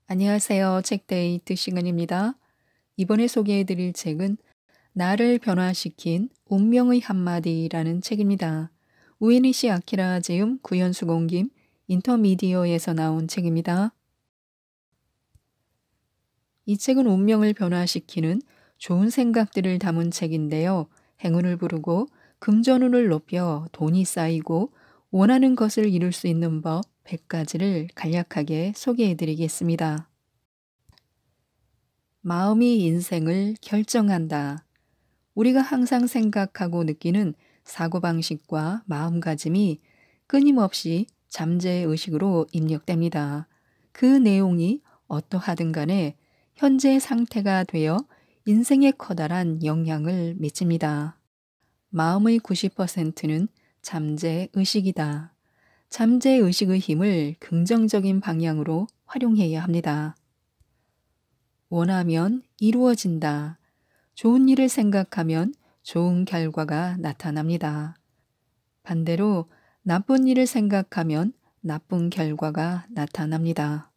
안녕하세요. 책데이트 시간입니다. 이번에 소개해드릴 책은 나를 변화시킨 운명의 한마디라는 책입니다. 우에니시 아키라 제움 구연수공김 인터미디어에서 나온 책입니다. 이 책은 운명을 변화시키는 좋은 생각들을 담은 책인데요. 행운을 부르고 금전운을 높여 돈이 쌓이고 원하는 것을 이룰 수 있는 법 100가지를 간략하게 소개해드리겠습니다. 마음이 인생을 결정한다. 우리가 항상 생각하고 느끼는 사고방식과 마음가짐이 끊임없이 잠재의식으로 입력됩니다. 그 내용이 어떠하든 간에 현재 상태가 되어 인생에 커다란 영향을 미칩니다. 마음의 90%는 잠재의식이다. 잠재의식의 힘을 긍정적인 방향으로 활용해야 합니다. 원하면 이루어진다. 좋은 일을 생각하면 좋은 결과가 나타납니다. 반대로 나쁜 일을 생각하면 나쁜 결과가 나타납니다.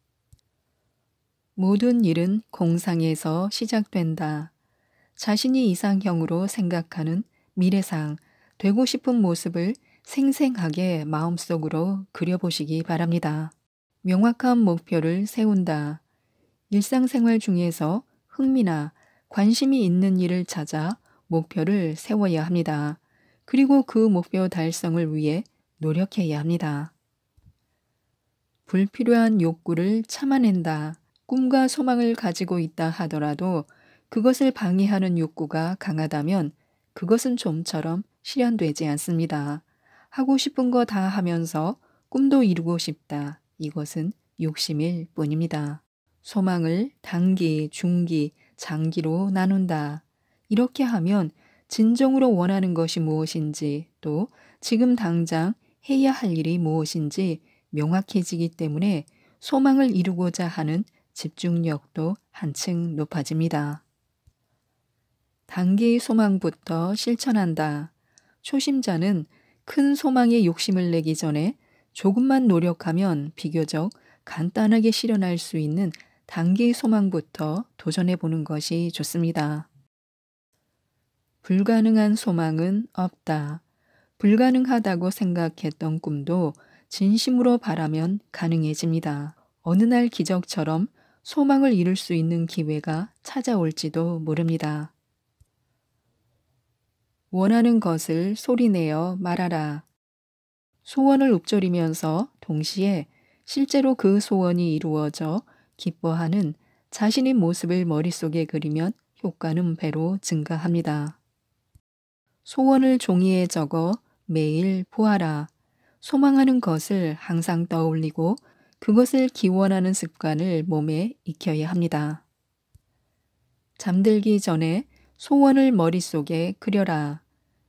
모든 일은 공상에서 시작된다. 자신이 이상형으로 생각하는 미래상, 되고 싶은 모습을 생생하게 마음속으로 그려보시기 바랍니다. 명확한 목표를 세운다. 일상생활 중에서 흥미나 관심이 있는 일을 찾아 목표를 세워야 합니다. 그리고 그 목표 달성을 위해 노력해야 합니다. 불필요한 욕구를 참아낸다. 꿈과 소망을 가지고 있다 하더라도 그것을 방해하는 욕구가 강하다면 그것은 좀처럼 실현되지 않습니다. 하고 싶은 거 다 하면서 꿈도 이루고 싶다. 이것은 욕심일 뿐입니다. 소망을 단기, 중기, 장기로 나눈다. 이렇게 하면 진정으로 원하는 것이 무엇인지 또 지금 당장 해야 할 일이 무엇인지 명확해지기 때문에 소망을 이루고자 하는 집중력도 한층 높아집니다. 단기의 소망부터 실천한다. 초심자는 큰 소망에 욕심을 내기 전에 조금만 노력하면 비교적 간단하게 실현할 수 있는 단기의 소망부터 도전해 보는 것이 좋습니다. 불가능한 소망은 없다. 불가능하다고 생각했던 꿈도 진심으로 바라면 가능해집니다. 어느 날 기적처럼 소망을 이룰 수 있는 기회가 찾아올지도 모릅니다. 원하는 것을 소리내어 말하라. 소원을 읊조리면서 동시에 실제로 그 소원이 이루어져 기뻐하는 자신의 모습을 머릿속에 그리면 효과는 배로 증가합니다. 소원을 종이에 적어 매일 보아라. 소망하는 것을 항상 떠올리고 그것을 기원하는 습관을 몸에 익혀야 합니다. 잠들기 전에 소원을 머릿속에 그려라.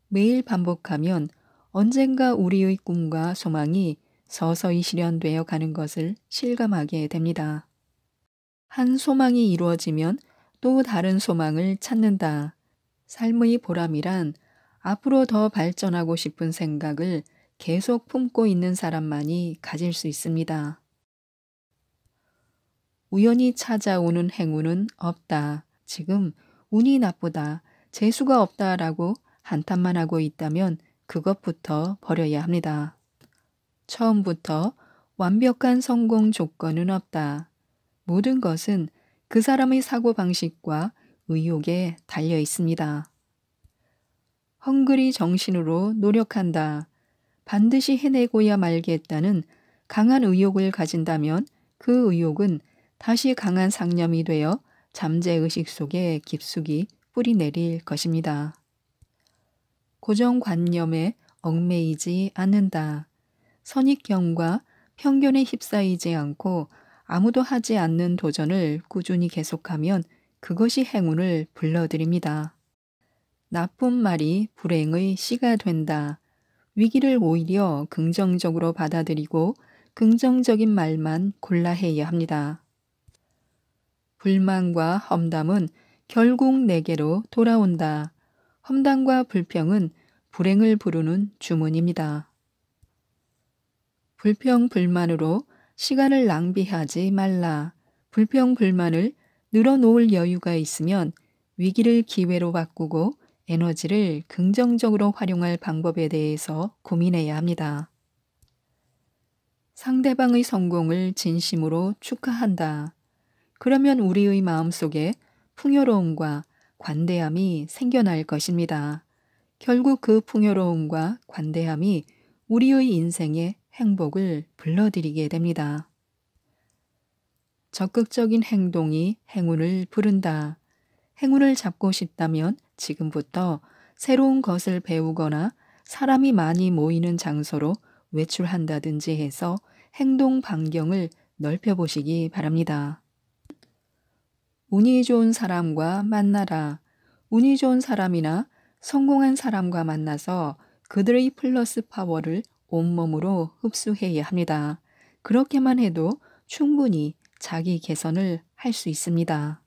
매일 반복하면 언젠가 우리의 꿈과 소망이 서서히 실현되어 가는 것을 실감하게 됩니다. 한 소망이 이루어지면 또 다른 소망을 찾는다. 삶의 보람이란 앞으로 더 발전하고 싶은 생각을 계속 품고 있는 사람만이 가질 수 있습니다. 우연히 찾아오는 행운은 없다. 지금 운이 나쁘다, 재수가 없다라고 한탄만 하고 있다면 그것부터 버려야 합니다. 처음부터 완벽한 성공 조건은 없다. 모든 것은 그 사람의 사고방식과 의욕에 달려 있습니다. 헝그리 정신으로 노력한다. 반드시 해내고야 말겠다는 강한 의욕을 가진다면 그 의욕은 다시 강한 상념이 되어 잠재의식 속에 깊숙이 뿌리내릴 것입니다. 고정관념에 얽매이지 않는다. 선입견과 편견에 휩싸이지 않고 아무도 하지 않는 도전을 꾸준히 계속하면 그것이 행운을 불러들입니다. 나쁜 말이 불행의 씨가 된다. 위기를 오히려 긍정적으로 받아들이고 긍정적인 말만 골라 해야 합니다. 불만과 험담은 결국 내게로 돌아온다. 험담과 불평은 불행을 부르는 주문입니다. 불평, 불만으로 시간을 낭비하지 말라. 불평, 불만을 늘어놓을 여유가 있으면 위기를 기회로 바꾸고 에너지를 긍정적으로 활용할 방법에 대해서 고민해야 합니다. 상대방의 성공을 진심으로 축하한다. 그러면 우리의 마음속에 풍요로움과 관대함이 생겨날 것입니다. 결국 그 풍요로움과 관대함이 우리의 인생에 행복을 불러들이게 됩니다. 적극적인 행동이 행운을 부른다. 행운을 잡고 싶다면 지금부터 새로운 것을 배우거나 사람이 많이 모이는 장소로 외출한다든지 해서 행동 반경을 넓혀보시기 바랍니다. 운이 좋은 사람과 만나라. 운이 좋은 사람이나 성공한 사람과 만나서 그들의 플러스 파워를 온몸으로 흡수해야 합니다. 그렇게만 해도 충분히 자기 개선을 할 수 있습니다.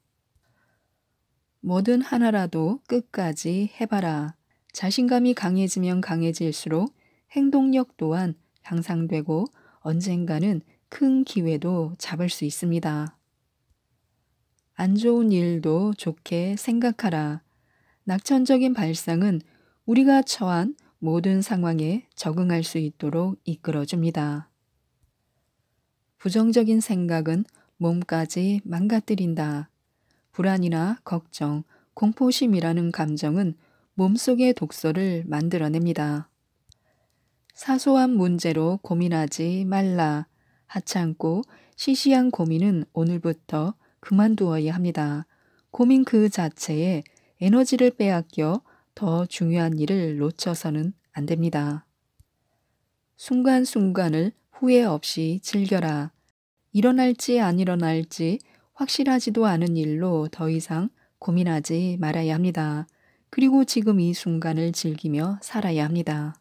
뭐든 하나라도 끝까지 해봐라. 자신감이 강해지면 강해질수록 행동력 또한 향상되고 언젠가는 큰 기회도 잡을 수 있습니다. 안 좋은 일도 좋게 생각하라. 낙천적인 발상은 우리가 처한 모든 상황에 적응할 수 있도록 이끌어줍니다. 부정적인 생각은 몸까지 망가뜨린다. 불안이나 걱정, 공포심이라는 감정은 몸속의 독소를 만들어냅니다. 사소한 문제로 고민하지 말라. 하찮고 시시한 고민은 오늘부터 그만두어야 합니다. 고민 그 자체에 에너지를 빼앗겨 더 중요한 일을 놓쳐서는 안 됩니다. 순간순간을 후회 없이 즐겨라. 일어날지 안 일어날지 확실하지도 않은 일로 더 이상 고민하지 말아야 합니다. 그리고 지금 이 순간을 즐기며 살아야 합니다.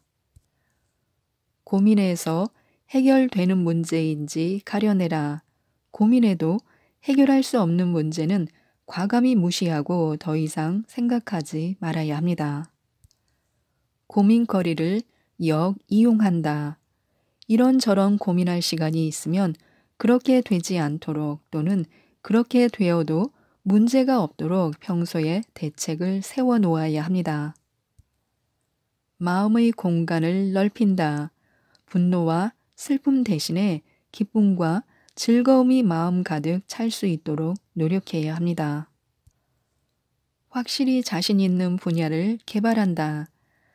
고민해서 해결되는 문제인지 가려내라. 고민해도 해결할 수 없는 문제는 과감히 무시하고 더 이상 생각하지 말아야 합니다. 고민거리를 역이용한다. 이런저런 고민할 시간이 있으면 그렇게 되지 않도록 또는 그렇게 되어도 문제가 없도록 평소에 대책을 세워 놓아야 합니다. 마음의 공간을 넓힌다. 분노와 슬픔 대신에 기쁨과 즐거움이 마음 가득 찰 수 있도록 노력해야 합니다. 확실히 자신 있는 분야를 개발한다.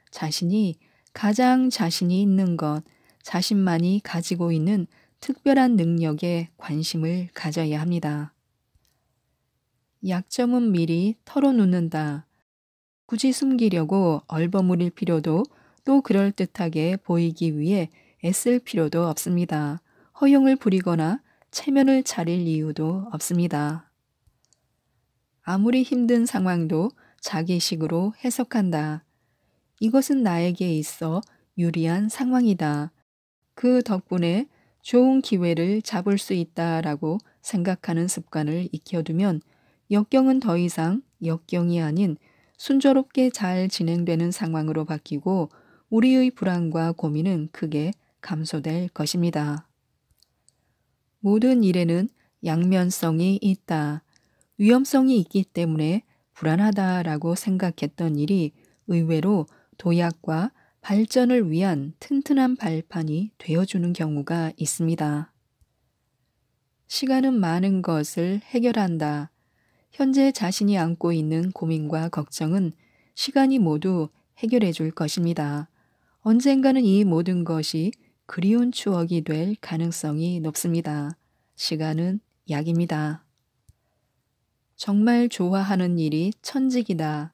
자신이 가장 자신이 있는 것, 자신만이 가지고 있는 특별한 능력에 관심을 가져야 합니다. 약점은 미리 털어놓는다. 굳이 숨기려고 얼버무릴 필요도 또 그럴듯하게 보이기 위해 애쓸 필요도 없습니다. 허용을 부리거나 체면을 차릴 이유도 없습니다. 아무리 힘든 상황도 자기식으로 해석한다. 이것은 나에게 있어 유리한 상황이다. 그 덕분에 좋은 기회를 잡을 수 있다라고 생각하는 습관을 익혀두면 역경은 더 이상 역경이 아닌 순조롭게 잘 진행되는 상황으로 바뀌고 우리의 불안과 고민은 크게 감소될 것입니다. 모든 일에는 양면성이 있다. 위험성이 있기 때문에 불안하다라고 생각했던 일이 의외로 도약과 발전을 위한 튼튼한 발판이 되어주는 경우가 있습니다. 시간은 많은 것을 해결한다. 현재 자신이 안고 있는 고민과 걱정은 시간이 모두 해결해 줄 것입니다. 언젠가는 이 모든 것이 그리운 추억이 될 가능성이 높습니다. 시간은 약입니다. 정말 좋아하는 일이 천직이다.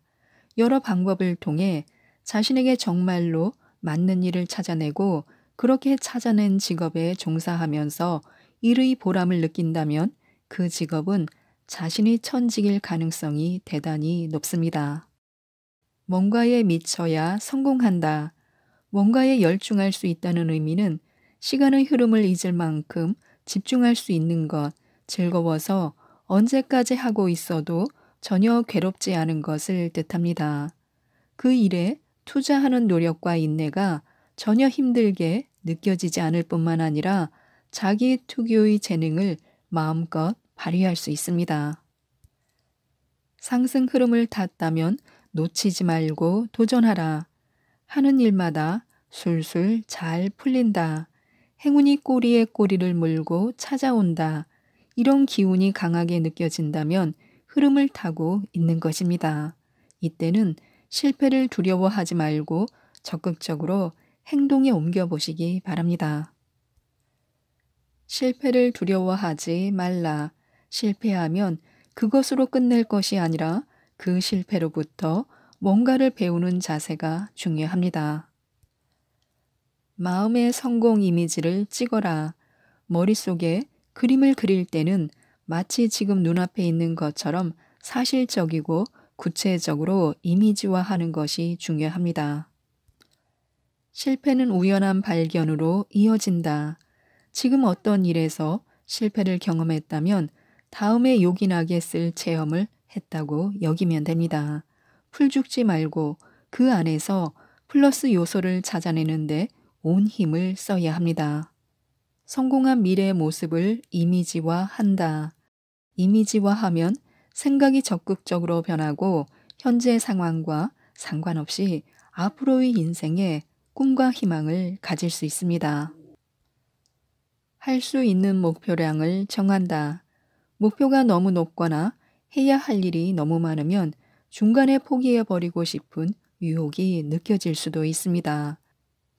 여러 방법을 통해 자신에게 정말로 맞는 일을 찾아내고 그렇게 찾아낸 직업에 종사하면서 일의 보람을 느낀다면 그 직업은 자신이 천직일 가능성이 대단히 높습니다. 뭔가에 미쳐야 성공한다. 뭔가에 열중할 수 있다는 의미는 시간의 흐름을 잊을 만큼 집중할 수 있는 것, 즐거워서 언제까지 하고 있어도 전혀 괴롭지 않은 것을 뜻합니다. 그 일에 투자하는 노력과 인내가 전혀 힘들게 느껴지지 않을 뿐만 아니라 자기 특유의 재능을 마음껏 발휘할 수 있습니다. 상승 흐름을 탔다면 놓치지 말고 도전하라. 하는 일마다 술술 잘 풀린다. 행운이 꼬리에 꼬리를 물고 찾아온다. 이런 기운이 강하게 느껴진다면 흐름을 타고 있는 것입니다. 이때는 실패를 두려워하지 말고 적극적으로 행동에 옮겨보시기 바랍니다. 실패를 두려워하지 말라. 실패하면 그것으로 끝낼 것이 아니라 그 실패로부터 뭔가를 배우는 자세가 중요합니다. 마음의 성공 이미지를 찍어라. 머릿속에 그림을 그릴 때는 마치 지금 눈앞에 있는 것처럼 사실적이고 구체적으로 이미지화하는 것이 중요합니다. 실패는 우연한 발견으로 이어진다. 지금 어떤 일에서 실패를 경험했다면 다음에 요긴하게 쓸 체험을 했다고 여기면 됩니다. 풀죽지 말고 그 안에서 플러스 요소를 찾아내는데 온 힘을 써야 합니다. 성공한 미래의 모습을 이미지화한다. 이미지화하면 생각이 적극적으로 변하고 현재 상황과 상관없이 앞으로의 인생에 꿈과 희망을 가질 수 있습니다. 할 수 있는 목표량을 정한다. 목표가 너무 높거나 해야 할 일이 너무 많으면 중간에 포기해버리고 싶은 유혹이 느껴질 수도 있습니다.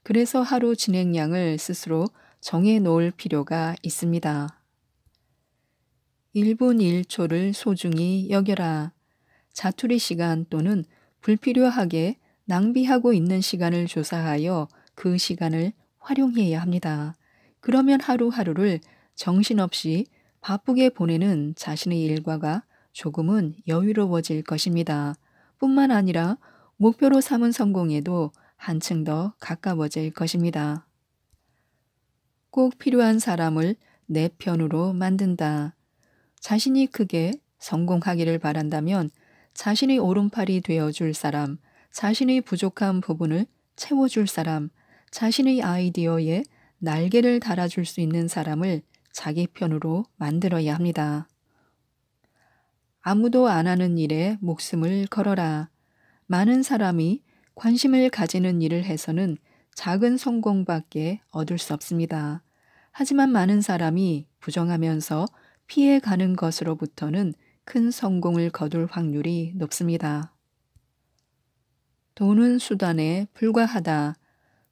그래서 하루 진행량을 스스로 정해 놓을 필요가 있습니다. 1분 1초를 소중히 여겨라. 자투리 시간 또는 불필요하게 낭비하고 있는 시간을 조사하여 그 시간을 활용해야 합니다. 그러면 하루하루를 정신없이 바쁘게 보내는 자신의 일과가 조금은 여유로워질 것입니다. 뿐만 아니라 목표로 삼은 성공에도 한층 더 가까워질 것입니다. 꼭 필요한 사람을 내 편으로 만든다. 자신이 크게 성공하기를 바란다면 자신의 오른팔이 되어줄 사람, 자신의 부족한 부분을 채워줄 사람, 자신의 아이디어에 날개를 달아줄 수 있는 사람을 자기 편으로 만들어야 합니다. 아무도 안 하는 일에 목숨을 걸어라. 많은 사람이 관심을 가지는 일을 해서는 작은 성공밖에 얻을 수 없습니다. 하지만 많은 사람이 부정하면서 피해가는 것으로부터는 큰 성공을 거둘 확률이 높습니다. 돈은 수단에 불과하다.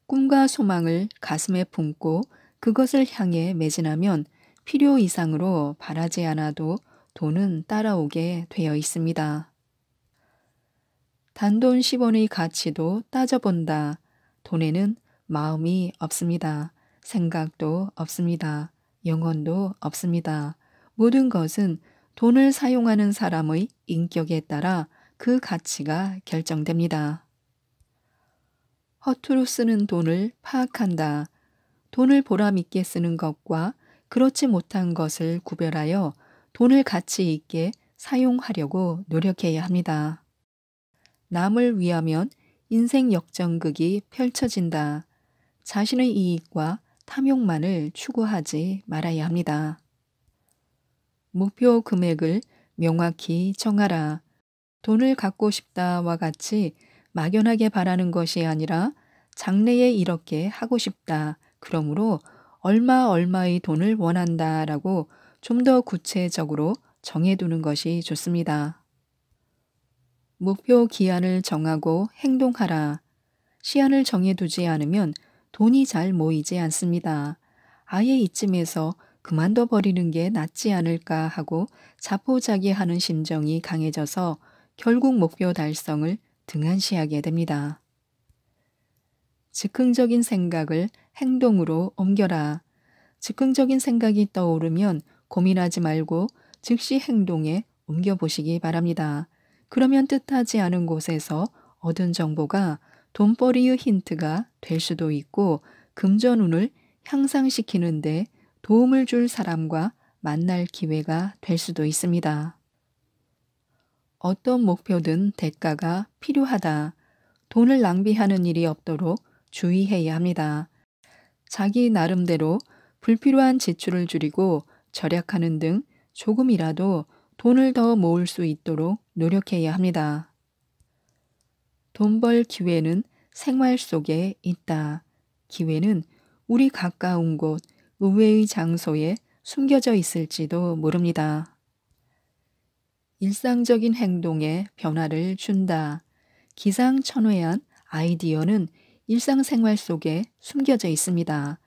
꿈과 소망을 가슴에 품고 그것을 향해 매진하면 필요 이상으로 바라지 않아도 돈은 따라오게 되어 있습니다. 단돈 10원의 가치도 따져본다. 돈에는 마음이 없습니다. 생각도 없습니다. 영혼도 없습니다. 모든 것은 돈을 사용하는 사람의 인격에 따라 그 가치가 결정됩니다. 허투루 쓰는 돈을 파악한다. 돈을 보람있게 쓰는 것과 그렇지 못한 것을 구별하여 돈을 가치 있게 사용하려고 노력해야 합니다. 남을 위하면 인생 역전극이 펼쳐진다. 자신의 이익과 탐욕만을 추구하지 말아야 합니다. 목표 금액을 명확히 정하라. 돈을 갖고 싶다와 같이 막연하게 바라는 것이 아니라 장래에 이렇게 하고 싶다. 그러므로 얼마의 돈을 원한다라고 좀 더 구체적으로 정해두는 것이 좋습니다. 목표 기한을 정하고 행동하라. 시한을 정해두지 않으면 돈이 잘 모이지 않습니다. 아예 이쯤에서 그만둬 버리는 게 낫지 않을까 하고 자포자기하는 심정이 강해져서 결국 목표 달성을 등한시하게 됩니다. 즉흥적인 생각을 행동으로 옮겨라. 즉흥적인 생각이 떠오르면 고민하지 말고 즉시 행동에 옮겨보시기 바랍니다. 그러면 뜻하지 않은 곳에서 얻은 정보가 돈벌이의 힌트가 될 수도 있고 금전운을 향상시키는데 도움을 줄 사람과 만날 기회가 될 수도 있습니다. 어떤 목표든 대가가 필요하다. 돈을 낭비하는 일이 없도록 주의해야 합니다. 자기 나름대로 불필요한 지출을 줄이고 절약하는 등 조금이라도 돈을 더 모을 수 있도록 노력해야 합니다. 돈 벌 기회는 생활 속에 있다. 기회는 우리 가까운 곳, 의외의 장소에 숨겨져 있을지도 모릅니다. 일상적인 행동에 변화를 준다. 기상천외한 아이디어는 일상생활 속에 숨겨져 있습니다.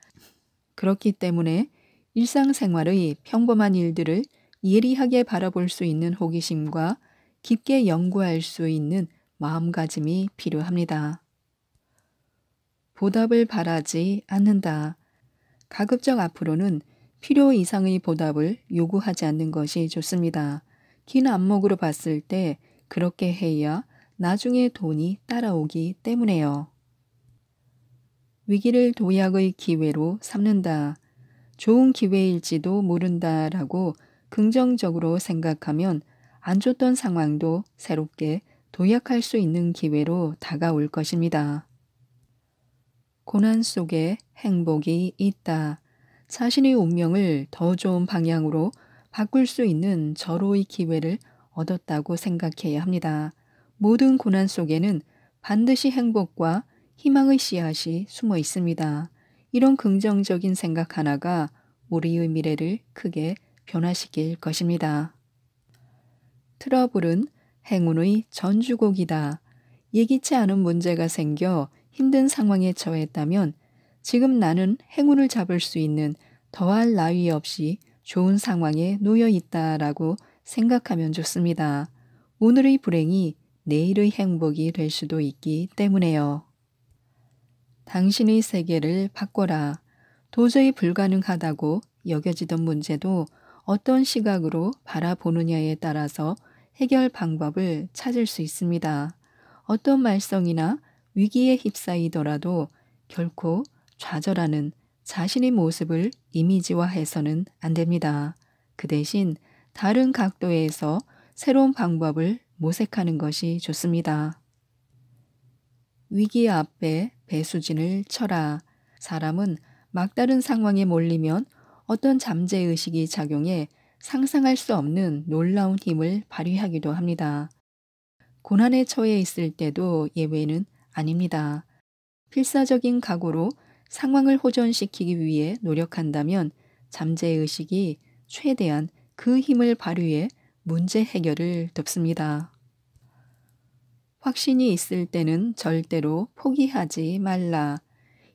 그렇기 때문에 일상생활의 평범한 일들을 예리하게 바라볼 수 있는 호기심과 깊게 연구할 수 있는 마음가짐이 필요합니다. 보답을 바라지 않는다. 가급적 앞으로는 필요 이상의 보답을 요구하지 않는 것이 좋습니다. 긴 안목으로 봤을 때 그렇게 해야 나중에 돈이 따라오기 때문에요. 위기를 도약의 기회로 삼는다. 좋은 기회일지도 모른다라고 긍정적으로 생각하면 안 좋던 상황도 새롭게 도약할 수 있는 기회로 다가올 것입니다. 고난 속에 행복이 있다. 자신의 운명을 더 좋은 방향으로 바꿀 수 있는 절호의 기회를 얻었다고 생각해야 합니다. 모든 고난 속에는 반드시 행복과 희망의 씨앗이 숨어 있습니다. 이런 긍정적인 생각 하나가 우리의 미래를 크게 변화시킬 것입니다. 트러블은 행운의 전주곡이다. 예기치 않은 문제가 생겨 힘든 상황에 처했다면 지금 나는 행운을 잡을 수 있는 더할 나위 없이 좋은 상황에 놓여 있다라고 생각하면 좋습니다. 오늘의 불행이 내일의 행복이 될 수도 있기 때문에요. 당신의 세계를 바꿔라. 도저히 불가능하다고 여겨지던 문제도 어떤 시각으로 바라보느냐에 따라서 해결 방법을 찾을 수 있습니다. 어떤 말썽이나 위기에 휩싸이더라도 결코 좌절하는 자신의 모습을 이미지화해서는 안 됩니다. 그 대신 다른 각도에서 새로운 방법을 모색하는 것이 좋습니다. 위기 앞에 배수진을 쳐라. 사람은 막다른 상황에 몰리면 어떤 잠재의식이 작용해 상상할 수 없는 놀라운 힘을 발휘하기도 합니다. 고난에 처해 있을 때도 예외는 아닙니다. 필사적인 각오로 상황을 호전시키기 위해 노력한다면 잠재의식이 최대한 그 힘을 발휘해 문제 해결을 돕습니다. 확신이 있을 때는 절대로 포기하지 말라.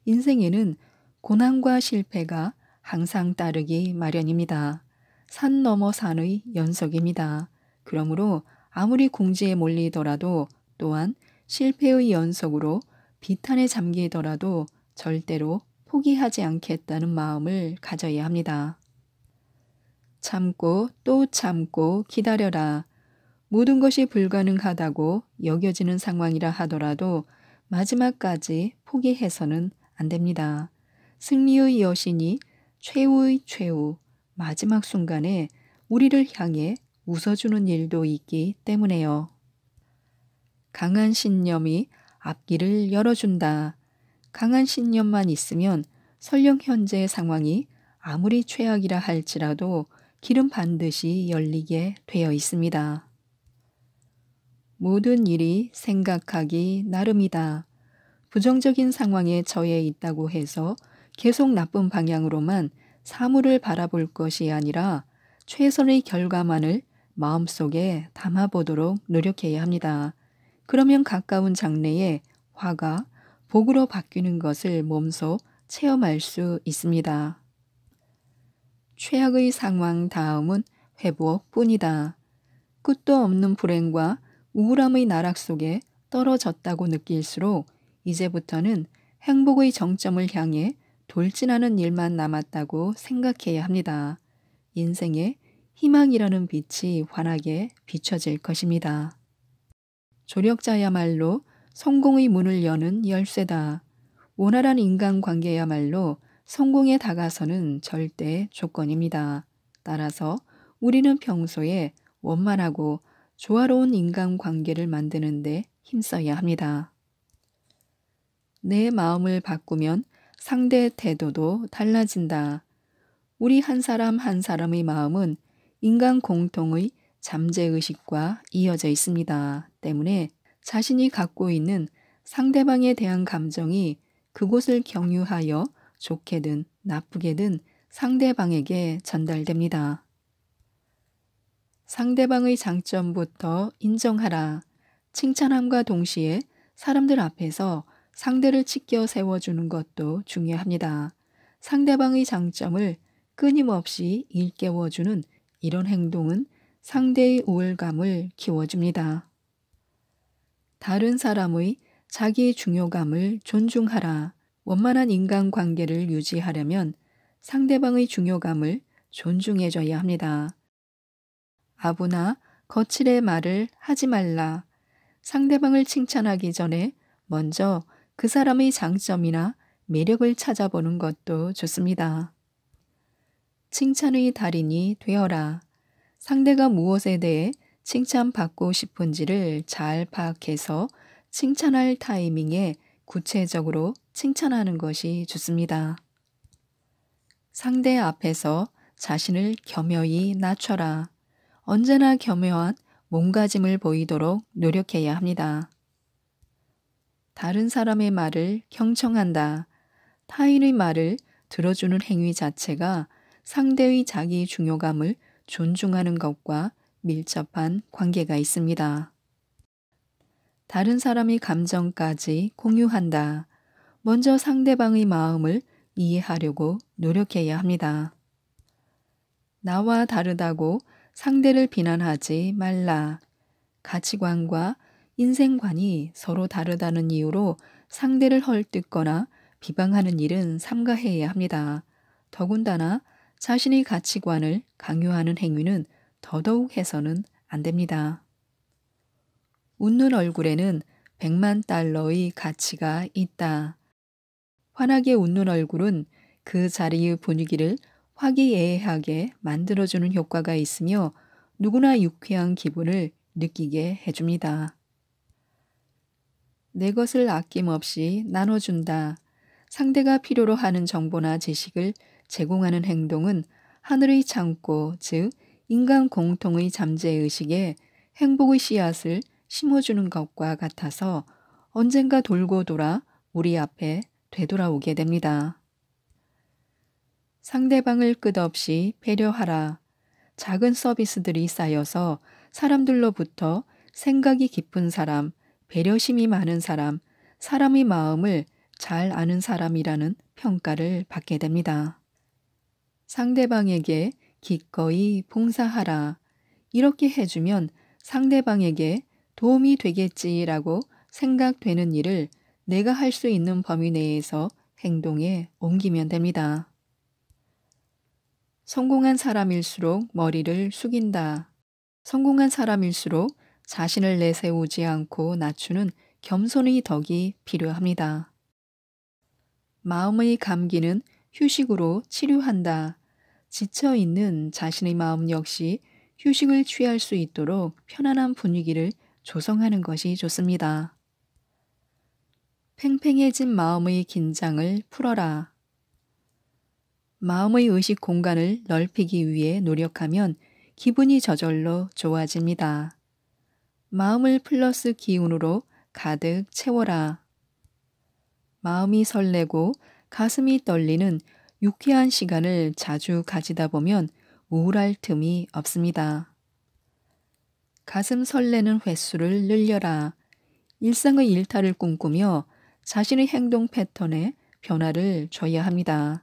인생에는 고난과 실패가 항상 따르기 마련입니다. 산 넘어 산의 연속입니다. 그러므로 아무리 궁지에 몰리더라도 또한 실패의 연속으로 비탄에 잠기더라도 절대로 포기하지 않겠다는 마음을 가져야 합니다. 참고 또 참고 기다려라. 모든 것이 불가능하다고 여겨지는 상황이라 하더라도 마지막까지 포기해서는 안 됩니다. 승리의 여신이 최후의 최후, 마지막 순간에 우리를 향해 웃어주는 일도 있기 때문에요. 강한 신념이 앞길을 열어준다. 강한 신념만 있으면 설령 현재의 상황이 아무리 최악이라 할지라도 길은 반드시 열리게 되어 있습니다. 모든 일이 생각하기 나름이다. 부정적인 상황에 처해 있다고 해서 계속 나쁜 방향으로만 사물을 바라볼 것이 아니라 최선의 결과만을 마음속에 담아보도록 노력해야 합니다. 그러면 가까운 장래에 화가 복으로 바뀌는 것을 몸소 체험할 수 있습니다. 최악의 상황 다음은 회복뿐이다. 끝도 없는 불행과 우울함의 나락 속에 떨어졌다고 느낄수록 이제부터는 행복의 정점을 향해 돌진하는 일만 남았다고 생각해야 합니다. 인생에 희망이라는 빛이 환하게 비춰질 것입니다. 조력자야말로 성공의 문을 여는 열쇠다. 원활한 인간관계야말로 성공에 다가서는 절대 조건입니다. 따라서 우리는 평소에 원만하고 조화로운 인간관계를 만드는데 힘써야 합니다. 내 마음을 바꾸면 상대의 태도도 달라진다. 우리 한 사람 한 사람의 마음은 인간 공통의 잠재의식과 이어져 있습니다. 때문에 자신이 갖고 있는 상대방에 대한 감정이 그곳을 경유하여 좋게든 나쁘게든 상대방에게 전달됩니다. 상대방의 장점부터 인정하라. 칭찬함과 동시에 사람들 앞에서 상대를 치켜 세워주는 것도 중요합니다. 상대방의 장점을 끊임없이 일깨워주는 이런 행동은 상대의 우월감을 키워줍니다. 다른 사람의 자기 중요감을 존중하라. 원만한 인간관계를 유지하려면 상대방의 중요감을 존중해줘야 합니다. 아부나 거칠의 말을 하지 말라. 상대방을 칭찬하기 전에 먼저 그 사람의 장점이나 매력을 찾아보는 것도 좋습니다. 칭찬의 달인이 되어라. 상대가 무엇에 대해 칭찬받고 싶은지를 잘 파악해서 칭찬할 타이밍에 구체적으로 칭찬하는 것이 좋습니다. 상대 앞에서 자신을 겸허히 낮춰라. 언제나 겸허한 몸가짐을 보이도록 노력해야 합니다. 다른 사람의 말을 경청한다. 타인의 말을 들어주는 행위 자체가 상대의 자기 중요감을 존중하는 것과 밀접한 관계가 있습니다. 다른 사람의 감정까지 공유한다. 먼저 상대방의 마음을 이해하려고 노력해야 합니다. 나와 다르다고 상대를 비난하지 말라. 가치관과 인생관이 서로 다르다는 이유로 상대를 헐뜯거나 비방하는 일은 삼가해야 합니다. 더군다나 자신의 가치관을 강요하는 행위는 더더욱 해서는 안 됩니다. 웃는 얼굴에는 100만 달러의 가치가 있다. 환하게 웃는 얼굴은 그 자리의 분위기를 화기애애하게 만들어주는 효과가 있으며 누구나 유쾌한 기분을 느끼게 해줍니다. 내 것을 아낌없이 나눠준다. 상대가 필요로 하는 정보나 지식을 제공하는 행동은 하늘의 창고, 즉 인간 공통의 잠재의식에 행복의 씨앗을 심어주는 것과 같아서 언젠가 돌고 돌아 우리 앞에 되돌아오게 됩니다. 상대방을 끝없이 배려하라. 작은 서비스들이 쌓여서 사람들로부터 생각이 깊은 사람, 배려심이 많은 사람, 사람의 마음을 잘 아는 사람이라는 평가를 받게 됩니다. 상대방에게 기꺼이 봉사하라. 이렇게 해주면 상대방에게 도움이 되겠지라고 생각되는 일을 내가 할 수 있는 범위 내에서 행동에 옮기면 됩니다. 성공한 사람일수록 머리를 숙인다. 성공한 사람일수록 자신을 내세우지 않고 낮추는 겸손의 덕이 필요합니다. 마음의 감기는 휴식으로 치료한다. 지쳐있는 자신의 마음 역시 휴식을 취할 수 있도록 편안한 분위기를 조성하는 것이 좋습니다. 팽팽해진 마음의 긴장을 풀어라. 마음의 의식 공간을 넓히기 위해 노력하면 기분이 저절로 좋아집니다. 마음을 플러스 기운으로 가득 채워라. 마음이 설레고 가슴이 떨리는 유쾌한 시간을 자주 가지다 보면 우울할 틈이 없습니다. 가슴 설레는 횟수를 늘려라. 일상의 일탈을 꿈꾸며 자신의 행동 패턴에 변화를 줘야 합니다.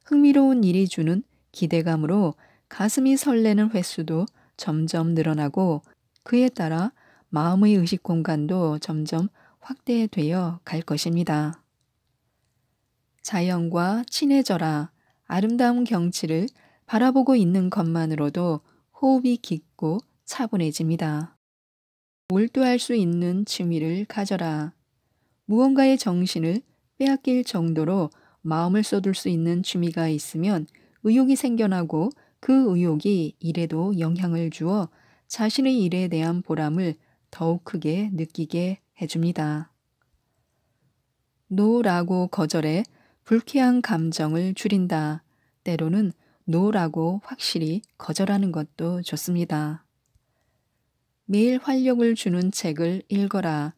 흥미로운 일이 주는 기대감으로 가슴이 설레는 횟수도 점점 늘어나고 그에 따라 마음의 의식 공간도 점점 확대되어 갈 것입니다. 자연과 친해져라. 아름다운 경치를 바라보고 있는 것만으로도 호흡이 깊고 차분해집니다. 몰두할 수 있는 취미를 가져라. 무언가의 정신을 빼앗길 정도로 마음을 쏟을 수 있는 취미가 있으면 의욕이 생겨나고 그 의욕이 일에도 영향을 주어 자신의 일에 대한 보람을 더욱 크게 느끼게 해줍니다. 노라고 거절해 불쾌한 감정을 줄인다. 때로는 노라고 확실히 거절하는 것도 좋습니다. 매일 활력을 주는 책을 읽어라.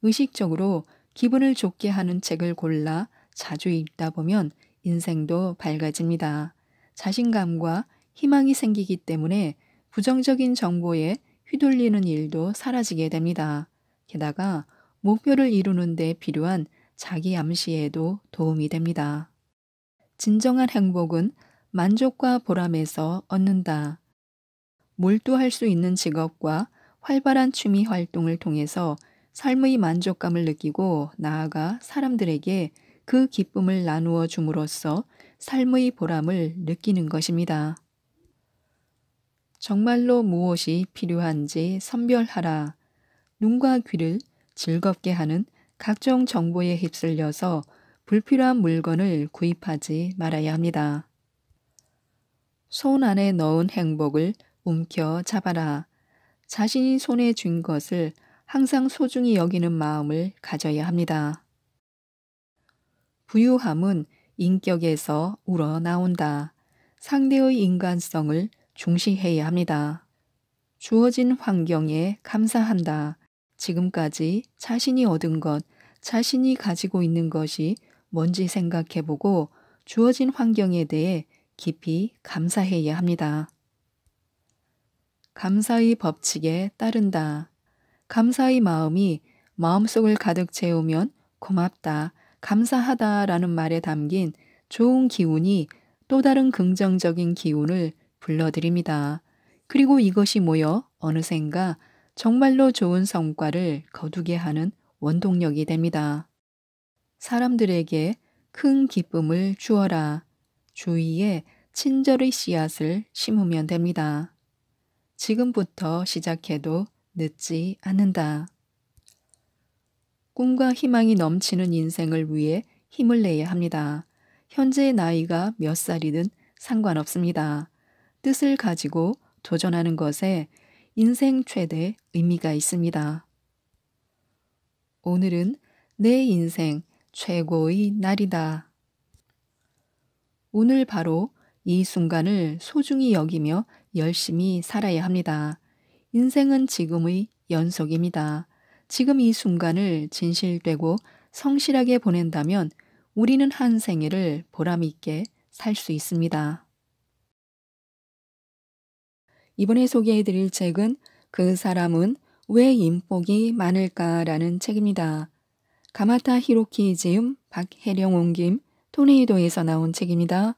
의식적으로 기분을 좋게 하는 책을 골라 자주 읽다 보면 인생도 밝아집니다. 자신감과 희망이 생기기 때문에 부정적인 정보에 휘둘리는 일도 사라지게 됩니다. 게다가 목표를 이루는 데 필요한 자기 암시에도 도움이 됩니다. 진정한 행복은 만족과 보람에서 얻는다. 몰두할 수 있는 직업과 활발한 취미 활동을 통해서 삶의 만족감을 느끼고 나아가 사람들에게 그 기쁨을 나누어 줌으로써 삶의 보람을 느끼는 것입니다. 정말로 무엇이 필요한지 선별하라. 눈과 귀를 즐겁게 하는 각종 정보에 휩쓸려서 불필요한 물건을 구입하지 말아야 합니다. 손 안에 넣은 행복을 움켜 잡아라. 자신이 손에 쥔 것을 항상 소중히 여기는 마음을 가져야 합니다. 부유함은 인격에서 우러나온다. 상대의 인간성을 중시해야 합니다. 주어진 환경에 감사한다. 지금까지 자신이 얻은 것, 자신이 가지고 있는 것이 뭔지 생각해보고 주어진 환경에 대해 깊이 감사해야 합니다. 감사의 법칙에 따른다. 감사의 마음이 마음속을 가득 채우면 고맙다, 감사하다라는 말에 담긴 좋은 기운이 또 다른 긍정적인 기운을 불러들입니다. 그리고 이것이 모여 어느샌가 정말로 좋은 성과를 거두게 하는 원동력이 됩니다. 사람들에게 큰 기쁨을 주어라. 주위에 친절의 씨앗을 심으면 됩니다. 지금부터 시작해도 늦지 않는다. 꿈과 희망이 넘치는 인생을 위해 힘을 내야 합니다. 현재의 나이가 몇 살이든 상관없습니다. 뜻을 가지고 도전하는 것에 인생 최대 의미가 있습니다. 오늘은 내 인생 최고의 날이다. 오늘 바로 이 순간을 소중히 여기며 열심히 살아야 합니다. 인생은 지금의 연속입니다. 지금 이 순간을 진실되고 성실하게 보낸다면 우리는 한 생애를 보람있게 살 수 있습니다. 이번에 소개해드릴 책은 그 사람은 왜 인복이 많을까라는 책입니다. 가마타 히로키 지음, 박혜령 옮김, 토네이도에서 나온 책입니다.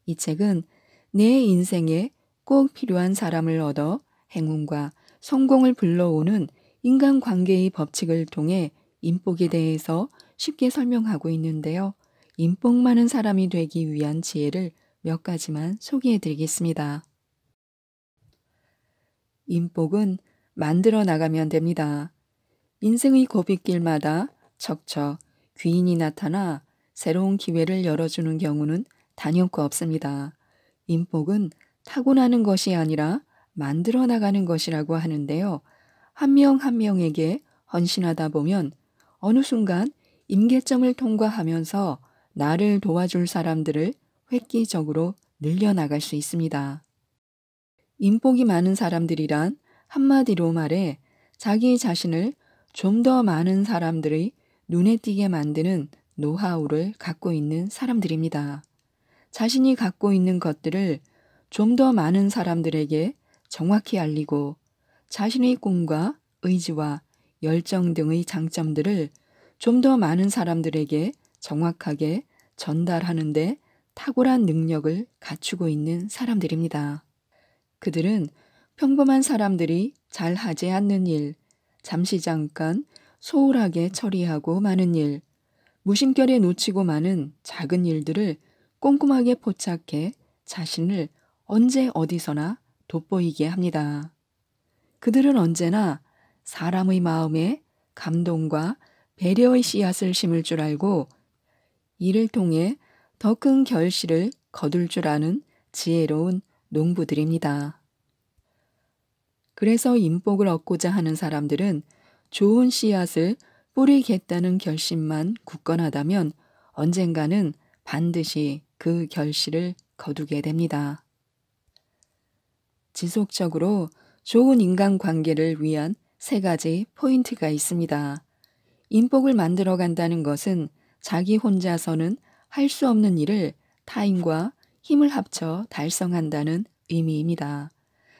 이 책은 내 인생에 꼭 필요한 사람을 얻어 행운과 성공을 불러오는 인간관계의 법칙을 통해 인복에 대해서 쉽게 설명하고 있는데요. 인복 많은 사람이 되기 위한 지혜를 몇 가지만 소개해 드리겠습니다. 인복은 만들어 나가면 됩니다. 인생의 고빗길마다 척척 귀인이 나타나 새로운 기회를 열어주는 경우는 단연코 없습니다. 인복은 타고나는 것이 아니라 만들어 나가는 것이라고 하는데요. 한 명 한 명에게 헌신하다 보면 어느 순간 임계점을 통과하면서 나를 도와줄 사람들을 획기적으로 늘려나갈 수 있습니다. 인복이 많은 사람들이란 한마디로 말해 자기 자신을 좀 더 많은 사람들의 눈에 띄게 만드는 노하우를 갖고 있는 사람들입니다. 자신이 갖고 있는 것들을 좀 더 많은 사람들에게 정확히 알리고 자신의 꿈과 의지와 열정 등의 장점들을 좀 더 많은 사람들에게 정확하게 전달하는데 탁월한 능력을 갖추고 있는 사람들입니다. 그들은 평범한 사람들이 잘 하지 않는 일, 잠시 잠깐 소홀하게 처리하고 마는 일, 무심결에 놓치고 마는 작은 일들을 꼼꼼하게 포착해 자신을 언제 어디서나 돋보이게 합니다. 그들은 언제나 사람의 마음에 감동과 배려의 씨앗을 심을 줄 알고 이를 통해 더 큰 결실을 거둘 줄 아는 지혜로운 농부들입니다. 그래서 인복을 얻고자 하는 사람들은 좋은 씨앗을 뿌리겠다는 결심만 굳건하다면 언젠가는 반드시 그 결실을 거두게 됩니다. 지속적으로 좋은 인간관계를 위한 3가지 포인트가 있습니다. 인복을 만들어 간다는 것은 자기 혼자서는 할 수 없는 일을 타인과 힘을 합쳐 달성한다는 의미입니다.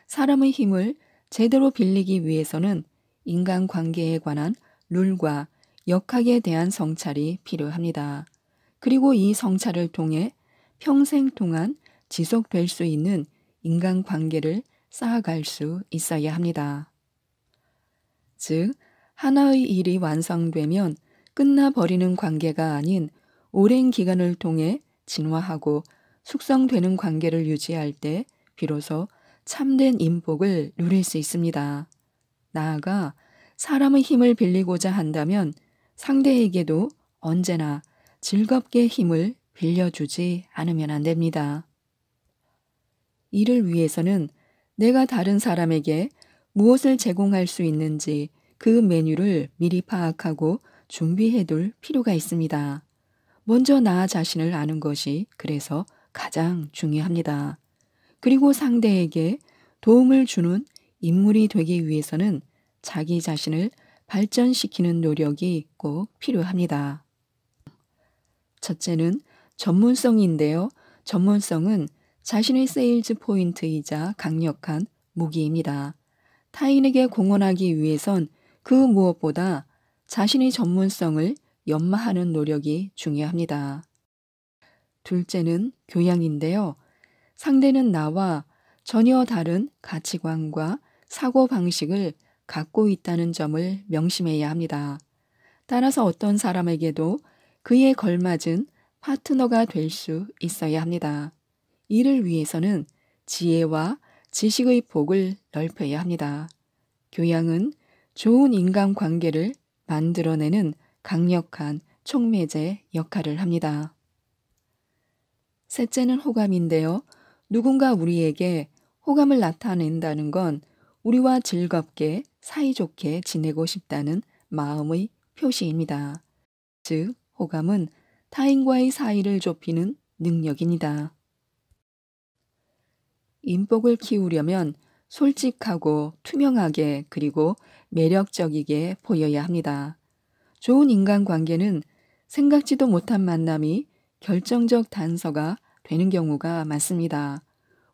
사람의 힘을 제대로 빌리기 위해서는 인간관계에 관한 룰과 역학에 대한 성찰이 필요합니다. 그리고 이 성찰을 통해 평생 동안 지속될 수 있는 인간관계를 쌓아갈 수 있어야 합니다. 즉, 하나의 일이 완성되면 끝나버리는 관계가 아닌 오랜 기간을 통해 진화하고 숙성되는 관계를 유지할 때 비로소 참된 인복을 누릴 수 있습니다. 나아가 사람의 힘을 빌리고자 한다면 상대에게도 언제나 즐겁게 힘을 빌려주지 않으면 안 됩니다. 이를 위해서는 내가 다른 사람에게 무엇을 제공할 수 있는지 그 메뉴를 미리 파악하고 준비해둘 필요가 있습니다. 먼저 나 자신을 아는 것이 그래서 가장 중요합니다. 그리고 상대에게 도움을 주는 인물이 되기 위해서는 자기 자신을 발전시키는 노력이 꼭 필요합니다. 첫째는 전문성인데요. 전문성은 자신의 세일즈 포인트이자 강력한 무기입니다. 타인에게 공헌하기 위해선 그 무엇보다 자신의 전문성을 연마하는 노력이 중요합니다. 둘째는 교양인데요. 상대는 나와 전혀 다른 가치관과 사고방식을 갖고 있다는 점을 명심해야 합니다. 따라서 어떤 사람에게도 그에 걸맞은 파트너가 될 수 있어야 합니다. 이를 위해서는 지혜와 지식의 폭을 넓혀야 합니다. 교양은 좋은 인간관계를 만들어내는 강력한 촉매제 역할을 합니다. 셋째는 호감인데요. 누군가 우리에게 호감을 나타낸다는 건 우리와 즐겁게 사이좋게 지내고 싶다는 마음의 표시입니다. 즉, 호감은 타인과의 사이를 좁히는 능력입니다. 인복을 키우려면 솔직하고 투명하게 그리고 매력적이게 보여야 합니다. 좋은 인간관계는 생각지도 못한 만남이 결정적 단서가 되는 경우가 많습니다.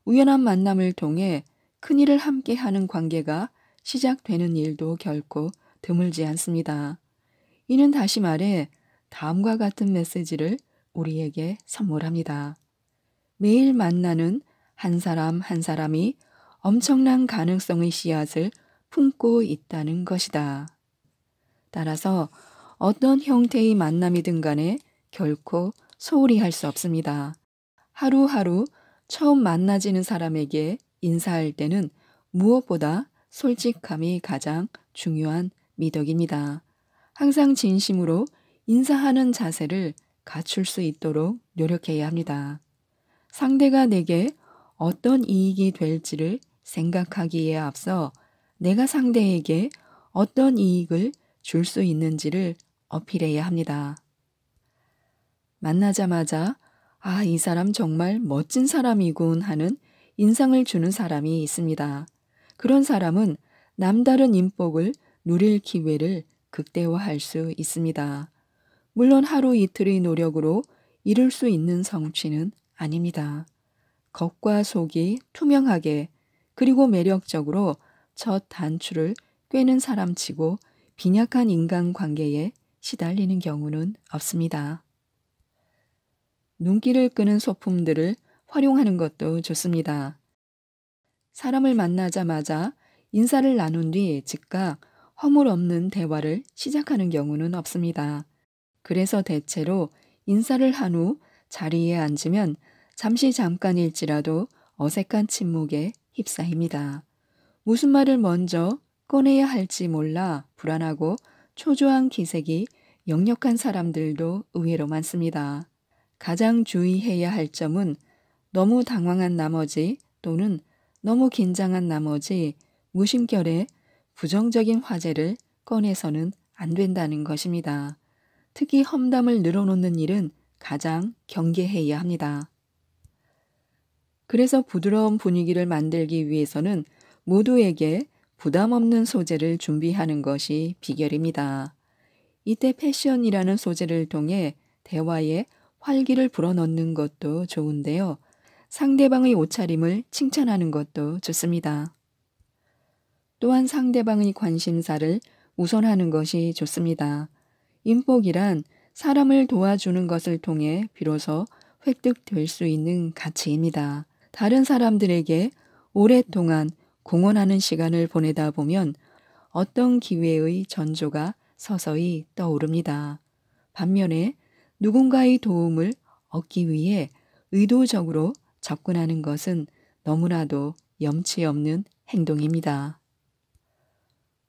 우연한 만남을 통해 큰일을 함께하는 관계가 시작되는 일도 결코 드물지 않습니다. 이는 다시 말해 다음과 같은 메시지를 우리에게 선물합니다. 매일 만나는 한 사람 한 사람이 엄청난 가능성의 씨앗을 품고 있다는 것이다. 따라서 어떤 형태의 만남이든 간에 결코 소홀히 할 수 없습니다. 하루하루 처음 만나지는 사람에게 인사할 때는 무엇보다 솔직함이 가장 중요한 미덕입니다. 항상 진심으로 인사하는 자세를 갖출 수 있도록 노력해야 합니다. 상대가 내게 어떤 이익이 될지를 생각하기에 앞서 내가 상대에게 어떤 이익을 줄 수 있는지를 어필해야 합니다. 만나자마자 이 사람 정말 멋진 사람이군 하는 인상을 주는 사람이 있습니다. 그런 사람은 남다른 인복을 누릴 기회를 극대화할 수 있습니다. 물론 하루 이틀의 노력으로 이룰 수 있는 성취는 아닙니다. 겉과 속이 투명하게 그리고 매력적으로 첫 단추를 꿰는 사람치고 빈약한 인간관계에 시달리는 경우는 없습니다. 눈길을 끄는 소품들을 활용하는 것도 좋습니다. 사람을 만나자마자 인사를 나눈 뒤 즉각 허물 없는 대화를 시작하는 경우는 없습니다. 그래서 대체로 인사를 한 후 자리에 앉으면 잠깐일지라도 어색한 침묵에 휩싸입니다. 무슨 말을 먼저 꺼내야 할지 몰라 불안하고 초조한 기색이 역력한 사람들도 의외로 많습니다. 가장 주의해야 할 점은 너무 당황한 나머지 또는 너무 긴장한 나머지 무심결에 부정적인 화제를 꺼내서는 안 된다는 것입니다. 특히 험담을 늘어놓는 일은 가장 경계해야 합니다. 그래서 부드러운 분위기를 만들기 위해서는 모두에게 부담 없는 소재를 준비하는 것이 비결입니다. 이때 패션이라는 소재를 통해 대화에 활기를 불어넣는 것도 좋은데요. 상대방의 옷차림을 칭찬하는 것도 좋습니다. 또한 상대방의 관심사를 우선하는 것이 좋습니다. 인복이란 사람을 도와주는 것을 통해 비로소 획득될 수 있는 가치입니다. 다른 사람들에게 오랫동안 공헌하는 시간을 보내다 보면 어떤 기회의 전조가 서서히 떠오릅니다. 반면에 누군가의 도움을 얻기 위해 의도적으로 접근하는 것은 너무나도 염치 없는 행동입니다.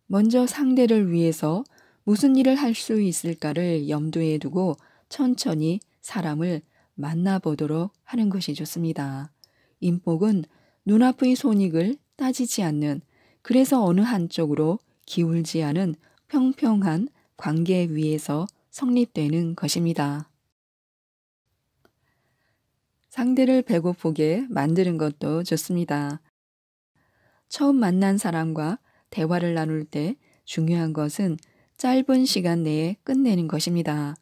먼저 상대를 위해서 무슨 일을 할 수 있을까를 염두에 두고 천천히 사람을 만나보도록 하는 것이 좋습니다. 인복은 눈앞의 손익을 따지지 않는, 그래서 어느 한쪽으로 기울지 않은 평평한 관계 위에서 성립되는 것입니다. 상대를 배고프게 만드는 것도 좋습니다. 처음 만난 사람과 대화를 나눌 때 중요한 것은 짧은 시간 내에 끝내는 것입니다.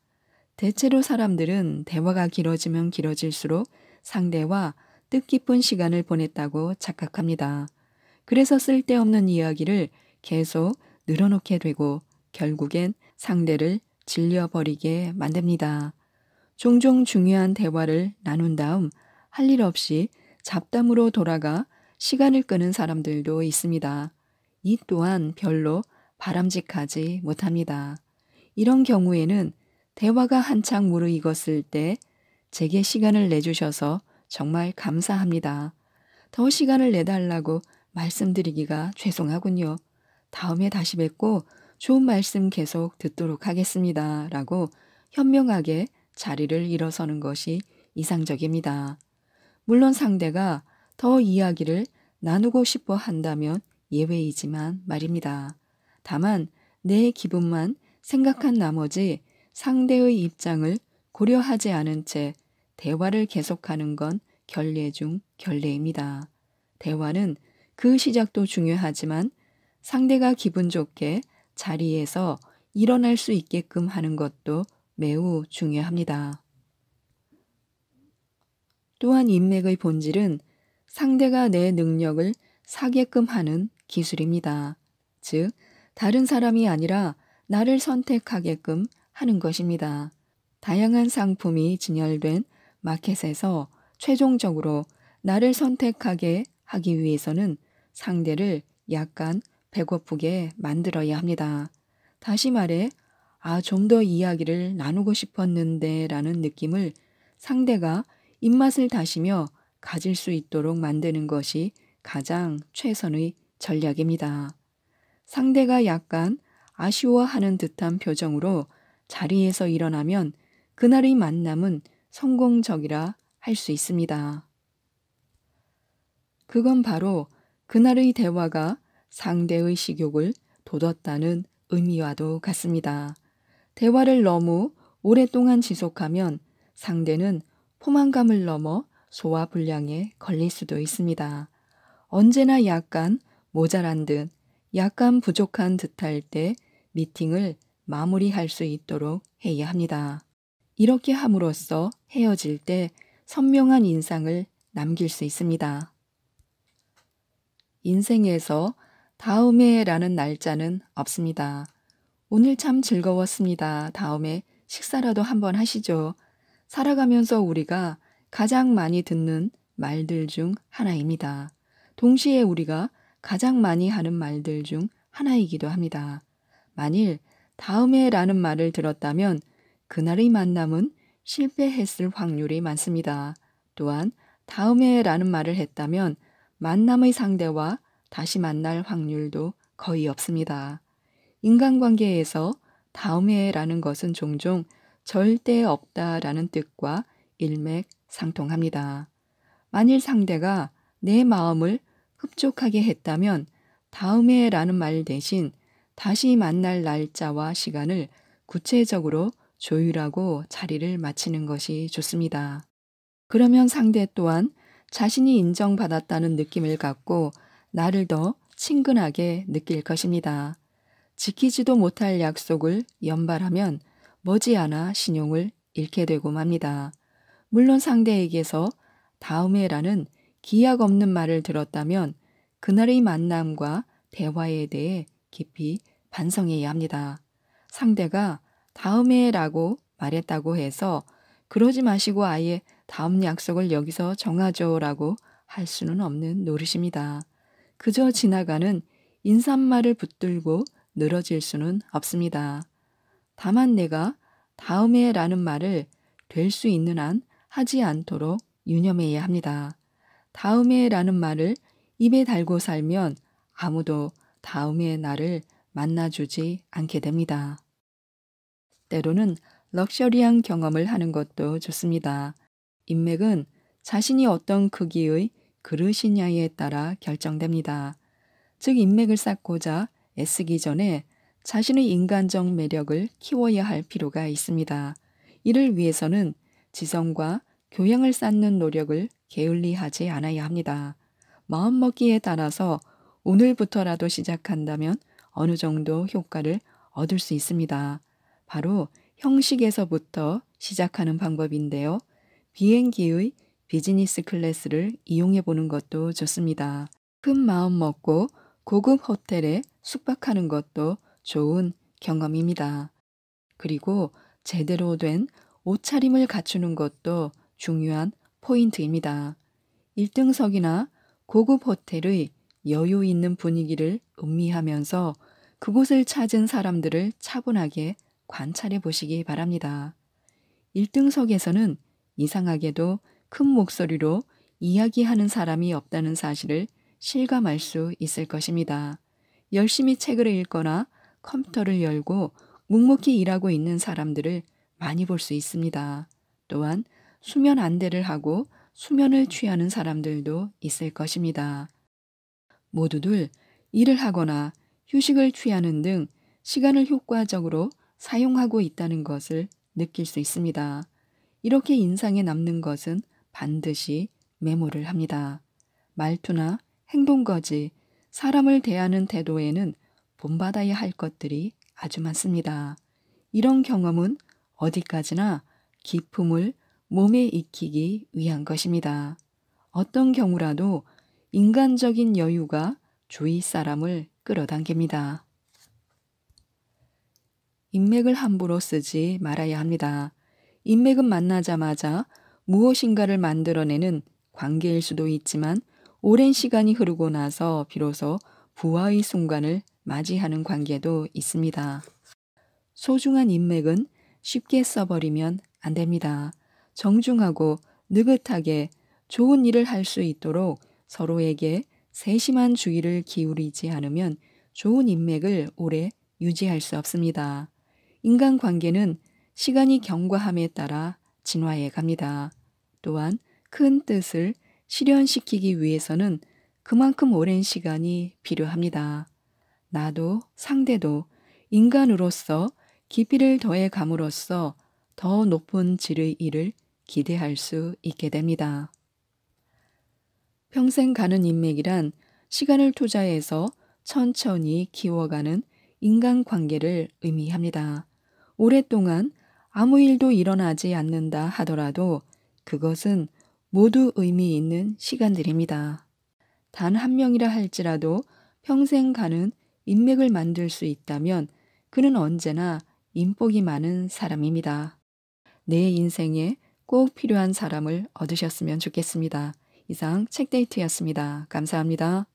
대체로 사람들은 대화가 길어지면 길어질수록 상대와 뜻깊은 시간을 보냈다고 착각합니다. 그래서 쓸데없는 이야기를 계속 늘어놓게 되고 결국엔 상대를 질려버리게 만듭니다. 종종 중요한 대화를 나눈 다음 할 일 없이 잡담으로 돌아가 시간을 끄는 사람들도 있습니다. 이 또한 별로 바람직하지 못합니다. 이런 경우에는 대화가 한창 무르익었을 때 제게 시간을 내주셔서 정말 감사합니다. 더 시간을 내달라고 말씀드리기가 죄송하군요. 다음에 다시 뵙고 좋은 말씀 계속 듣도록 하겠습니다. 라고 현명하게 자리를 일어서는 것이 이상적입니다. 물론 상대가 더 이야기를 나누고 싶어 한다면 예외이지만 말입니다. 다만 내 기분만 생각한 나머지 상대의 입장을 고려하지 않은 채 대화를 계속하는 건 결례 중 결례입니다. 대화는 그 시작도 중요하지만 상대가 기분 좋게 자리에서 일어날 수 있게끔 하는 것도 매우 중요합니다. 또한 인맥의 본질은 상대가 내 능력을 사게끔 하는 기술입니다. 즉, 다른 사람이 아니라 나를 선택하게끔 하는 것입니다. 다양한 상품이 진열된 마켓에서 최종적으로 나를 선택하게 하기 위해서는 상대를 약간 배고프게 만들어야 합니다. 다시 말해, 좀 더 이야기를 나누고 싶었는데 라는 느낌을 상대가 입맛을 다시며 가질 수 있도록 만드는 것이 가장 최선의 전략입니다. 상대가 약간 아쉬워하는 듯한 표정으로 자리에서 일어나면 그날의 만남은 성공적이라 할 수 있습니다. 그건 바로 그날의 대화가 상대의 식욕을 돋웠다는 의미와도 같습니다. 대화를 너무 오랫동안 지속하면 상대는 포만감을 넘어 소화불량에 걸릴 수도 있습니다. 언제나 약간 모자란 듯, 약간 부족한 듯할 때 미팅을 마무리할 수 있도록 해야 합니다. 이렇게 함으로써 헤어질 때 선명한 인상을 남길 수 있습니다. 인생에서 다음에라는 날짜는 없습니다. 오늘 참 즐거웠습니다. 다음에 식사라도 한번 하시죠. 살아가면서 우리가 가장 많이 듣는 말들 중 하나입니다. 동시에 우리가 가장 많이 하는 말들 중 하나이기도 합니다. 만일 다음에라는 말을 들었다면 그날의 만남은 실패했을 확률이 많습니다. 또한 다음에라는 말을 했다면 만남의 상대와 다시 만날 확률도 거의 없습니다. 인간관계에서 다음에라는 것은 종종 절대 없다라는 뜻과 일맥상통합니다. 만일 상대가 내 마음을 흡족하게 했다면 다음에라는 말 대신 다시 만날 날짜와 시간을 구체적으로 조율하고 자리를 마치는 것이 좋습니다. 그러면 상대 또한 자신이 인정받았다는 느낌을 갖고 나를 더 친근하게 느낄 것입니다. 지키지도 못할 약속을 연발하면 머지않아 신용을 잃게 되고 맙니다. 물론 상대에게서 다음에라는 기약 없는 말을 들었다면 그날의 만남과 대화에 대해 깊이 반성해야 합니다. 상대가 다음에라고 말했다고 해서 그러지 마시고 아예 다음 약속을 여기서 정하죠라고 할 수는 없는 노릇입니다. 그저 지나가는 인사말을 붙들고 늘어질 수는 없습니다. 다만 내가 다음에라는 말을 될 수 있는 한 하지 않도록 유념해야 합니다. 다음에라는 말을 입에 달고 살면 아무도 다음에 나를 만나주지 않게 됩니다. 때로는 럭셔리한 경험을 하는 것도 좋습니다. 인맥은 자신이 어떤 크기의 그릇이냐에 따라 결정됩니다. 즉 인맥을 쌓고자 애쓰기 전에 자신의 인간적 매력을 키워야 할 필요가 있습니다. 이를 위해서는 지성과 교양을 쌓는 노력을 게을리하지 않아야 합니다. 마음먹기에 따라서 오늘부터라도 시작한다면 어느 정도 효과를 얻을 수 있습니다. 바로 형식에서부터 시작하는 방법인데요. 비행기의 비즈니스 클래스를 이용해 보는 것도 좋습니다. 큰 마음 먹고 고급 호텔에 숙박하는 것도 좋은 경험입니다. 그리고 제대로 된 옷차림을 갖추는 것도 중요한 포인트입니다. 1등석이나 고급 호텔의 여유 있는 분위기를 음미하면서 그곳을 찾은 사람들을 차분하게 관찰해 보시기 바랍니다. 1등석에서는 이상하게도 큰 목소리로 이야기하는 사람이 없다는 사실을 실감할 수 있을 것입니다. 열심히 책을 읽거나 컴퓨터를 열고 묵묵히 일하고 있는 사람들을 많이 볼 수 있습니다. 또한 수면 안대를 하고 수면을 취하는 사람들도 있을 것입니다. 모두들 일을 하거나 휴식을 취하는 등 시간을 효과적으로 사용하고 있다는 것을 느낄 수 있습니다. 이렇게 인상에 남는 것은 반드시 메모를 합니다. 말투나 행동거지, 사람을 대하는 태도에는 본받아야 할 것들이 아주 많습니다. 이런 경험은 어디까지나 기품을 몸에 익히기 위한 것입니다. 어떤 경우라도 인간적인 여유가 주위 사람을 끌어당깁니다. 인맥을 함부로 쓰지 말아야 합니다. 인맥은 만나자마자 무엇인가를 만들어내는 관계일 수도 있지만 오랜 시간이 흐르고 나서 비로소 부화의 순간을 맞이하는 관계도 있습니다. 소중한 인맥은 쉽게 써버리면 안 됩니다. 정중하고 느긋하게 좋은 일을 할 수 있도록 서로에게 세심한 주의를 기울이지 않으면 좋은 인맥을 오래 유지할 수 없습니다. 인간관계는 시간이 경과함에 따라 진화해 갑니다. 또한 큰 뜻을 실현시키기 위해서는 그만큼 오랜 시간이 필요합니다. 나도 상대도 인간으로서 깊이를 더해 감으로써 더 높은 질의 일을 기대할 수 있게 됩니다. 평생 가는 인맥이란 시간을 투자해서 천천히 키워가는 인간관계를 의미합니다. 오랫동안 아무 일도 일어나지 않는다 하더라도 그것은 모두 의미 있는 시간들입니다. 단 한 명이라 할지라도 평생 가는 인맥을 만들 수 있다면 그는 언제나 인복이 많은 사람입니다. 내 인생에 꼭 필요한 사람을 얻으셨으면 좋겠습니다. 이상 책데이트였습니다. 감사합니다.